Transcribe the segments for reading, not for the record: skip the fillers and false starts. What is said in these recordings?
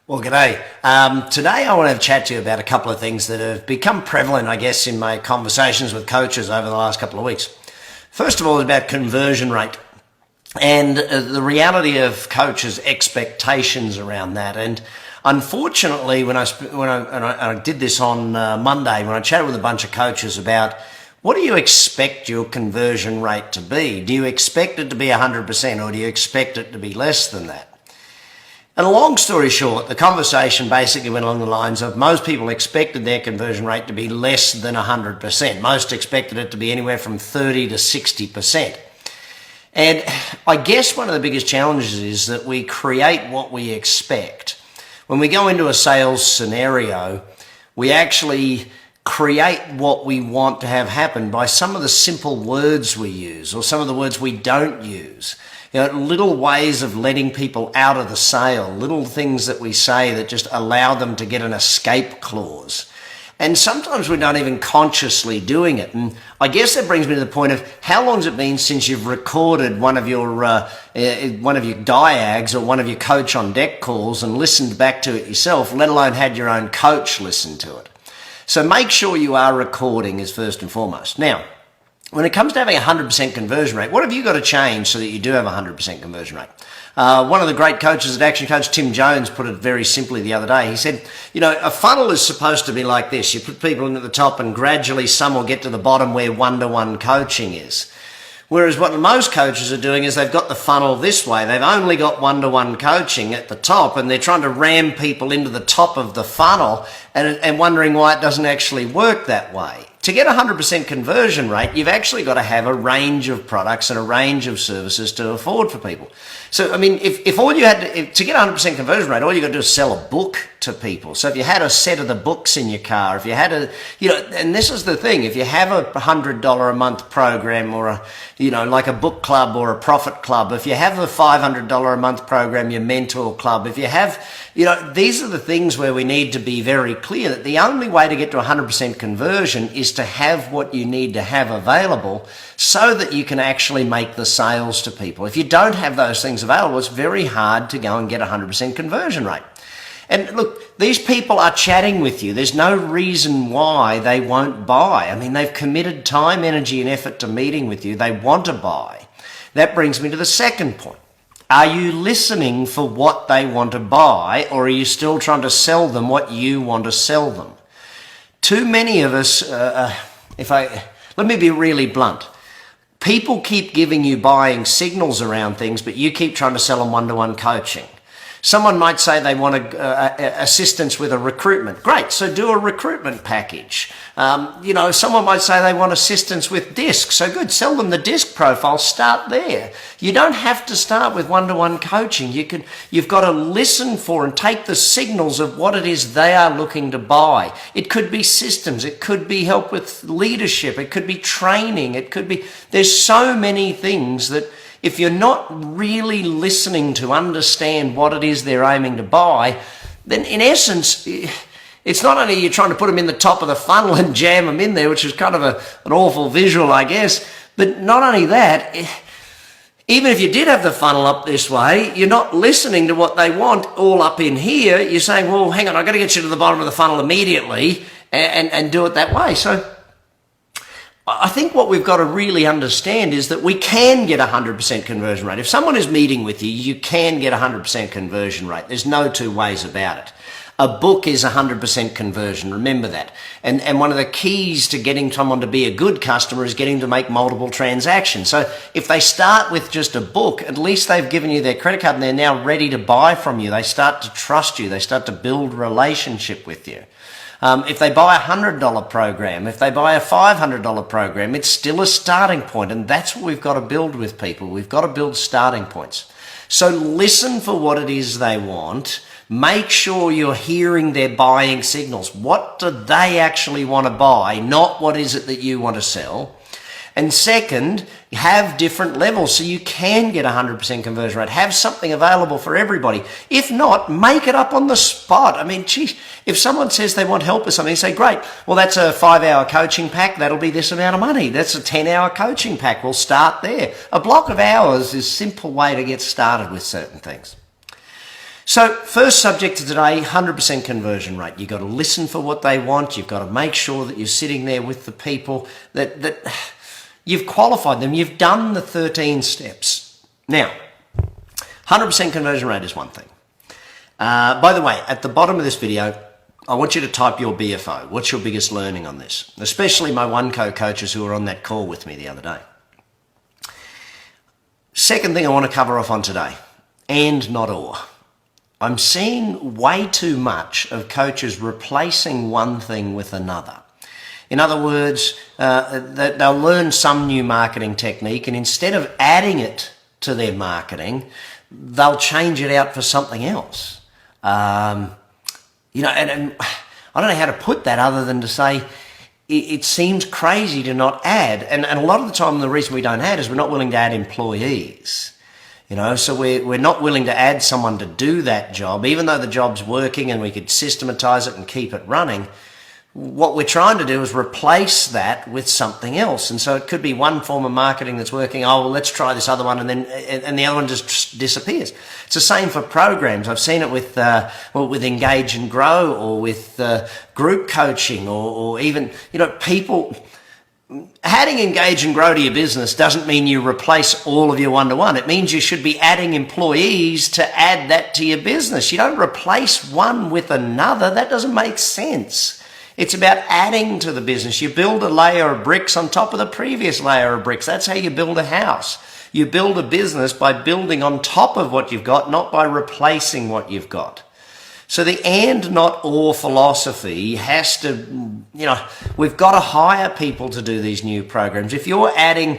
Well, g'day. Today I want to have a chat to you about a couple of things that have become prevalent, I guess, in my conversations with coaches over the last couple of weeks. First of all, it's about conversion rate and the reality of coaches' expectations around that. And unfortunately, when I did this on Monday, when I chatted with a bunch of coaches about what do you expect your conversion rate to be? Do you expect it to be 100% or do you expect it to be less than that? And long story short, the conversation basically went along the lines of most people expected their conversion rate to be less than 100%. Most expected it to be anywhere from 30 to 60%. And I guess one of the biggest challenges is that we create what we expect. When we go into a sales scenario, we actually create what we want to have happen by some of the simple words we use or some of the words we don't use. Little ways of letting people out of the sale, little things that we say that just allow them to get an escape clause. And sometimes we're not even consciously doing it. And I guess that brings me to the point of how long has it been since you've recorded one of your diags or one of your coach on deck calls and listened back to it yourself, let alone had your own coach listen to it. So make sure you are recording is first and foremost. Now, when it comes to having a 100% conversion rate, what have you got to change so that you do have a 100% conversion rate? One of the great coaches at ActionCOACH, Tim Jones, put it very simply the other day. He said, a funnel is supposed to be like this. You put people in at the top and gradually some will get to the bottom where one-to-one coaching is. Whereas what most coaches are doing is they've got the funnel this way. They've only got one-to-one coaching at the top and they're trying to ram people into the top of the funnel and wondering why it doesn't actually work that way. To get a 100% conversion rate, you've actually got to have a range of products and a range of services to afford for people. So, if all you had to get a 100% conversion rate, all you got to do is sell a book to people. So if you had a set of the books in your car, if you had and this is the thing, if you have a $100 a month program or like a book club or a profit club, if you have a $500 a month program, your mentor club, if you have, these are the things where we need to be very clear that the only way to get to 100% conversion is to have what you need to have available so that you can actually make the sales to people. If you don't have those things available, it's very hard to go and get a 100% conversion rate. And look, these people are chatting with you. There's no reason why they won't buy. They've committed time, energy, and effort to meeting with you. They want to buy. That brings me to the second point. Are you listening for what they want to buy, or are you still trying to sell them what you want to sell them? Too many of us, let me be really blunt. People keep giving you buying signals around things, but you keep trying to sell them one-to-one coaching. Someone might say they want assistance with a recruitment. Great, so do a recruitment package. Someone might say they want assistance with disc. So good, sell them the disc profile, start there. You don't have to start with one-to-one coaching. You've got to listen for and take the signals of what it is they are looking to buy. It could be systems, it could be help with leadership, it could be training, there's so many things that if you're not really listening to understand what it is they're aiming to buy, then in essence, it's not only you're trying to put them in the top of the funnel and jam them in there, which is kind of an awful visual, I guess, but not only that, even if you did have the funnel up this way, you're not listening to what they want all up in here. You're saying, well, hang on, I've got to get you to the bottom of the funnel immediately and do it that way. So I think what we've got to really understand is that we can get a 100% conversion rate. If someone is meeting with you, you can get a 100% conversion rate. There's no two ways about it. A book is 100% conversion. Remember that. And one of the keys to getting someone to be a good customer is getting to make multiple transactions. So if they start with just a book, at least they've given you their credit card and they're now ready to buy from you. They start to trust you. They start to build relationship with you. If they buy a $100 program, if they buy a $500 program, it's still a starting point, and that's what we've got to build with people. We've got to build starting points. So listen for what it is they want. Make sure you're hearing their buying signals. What do they actually want to buy, not what is it that you want to sell? And second, have different levels so you can get a 100% conversion rate. Have something available for everybody. If not, make it up on the spot. If someone says they want help with something, say, great, well, that's a 5-hour coaching pack. That'll be this amount of money. That's a 10-hour coaching pack. We'll start there. A block of hours is a simple way to get started with certain things. So first subject of today, 100% conversion rate. You've got to listen for what they want. You've got to make sure that you're sitting there with the people that you've qualified them. You've done the 13 steps. Now, 100% conversion rate is one thing. By the way, at the bottom of this video, I want you to type your BFO. What's your biggest learning on this? Especially my ActionCOACH coaches who were on that call with me the other day. Second thing I want to cover off on today, and not or. I'm seeing way too much of coaches replacing one thing with another. In other words, they'll learn some new marketing technique, and instead of adding it to their marketing, they'll change it out for something else. And I don't know how to put that other than to say it seems crazy to not add. And a lot of the time, the reason we don't add is we're not willing to add employees. So we're not willing to add someone to do that job, even though the job's working and we could systematize it and keep it running. What we're trying to do is replace that with something else. And so it could be one form of marketing that's working. Oh, well, let's try this other one. And the other one just disappears. It's the same for programs. I've seen it with Engage and Grow, or with group coaching, or even, people. Adding Engage and Grow to your business doesn't mean you replace all of your one-to-one. It means you should be adding employees to add that to your business. You don't replace one with another. That doesn't make sense. It's about adding to the business. You build a layer of bricks on top of the previous layer of bricks. That's how you build a house. You build a business by building on top of what you've got, not by replacing what you've got. So the and not or philosophy has to, we've got to hire people to do these new programs. If you're adding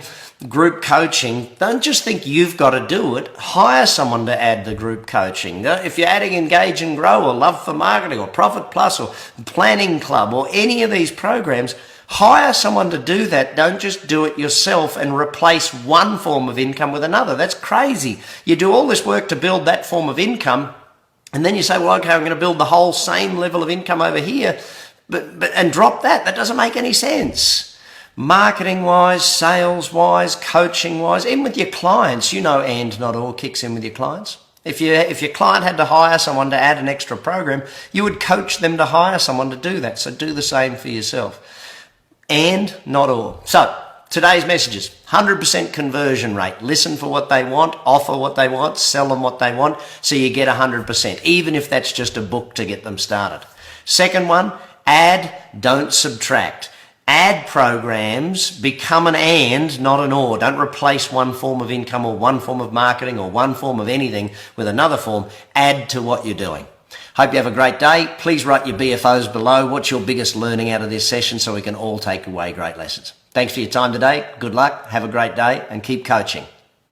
group coaching, don't just think you've got to do it. Hire someone to add the group coaching. If you're adding Engage and Grow, or Love for Marketing, or Profit Plus, or Planning Club, or any of these programs, hire someone to do that. Don't just do it yourself and replace one form of income with another. That's crazy. You do all this work to build that form of income, and then you say, well, okay, I'm going to build the whole same level of income over here, and drop that. That doesn't make any sense. Marketing-wise, sales-wise, coaching-wise, even with your clients, and not all kicks in with your clients. If your client had to hire someone to add an extra program, you would coach them to hire someone to do that. So do the same for yourself. And not all. So today's messages, 100% conversion rate. Listen for what they want, offer what they want, sell them what they want, so you get 100%, even if that's just a book to get them started. Second one, add, don't subtract. Add programs, become an and, not an or. Don't replace one form of income or one form of marketing or one form of anything with another form. Add to what you're doing. Hope you have a great day. Please write your BFOs below. What's your biggest learning out of this session, so we can all take away great lessons. Thanks for your time today. Good luck. Have a great day and keep coaching.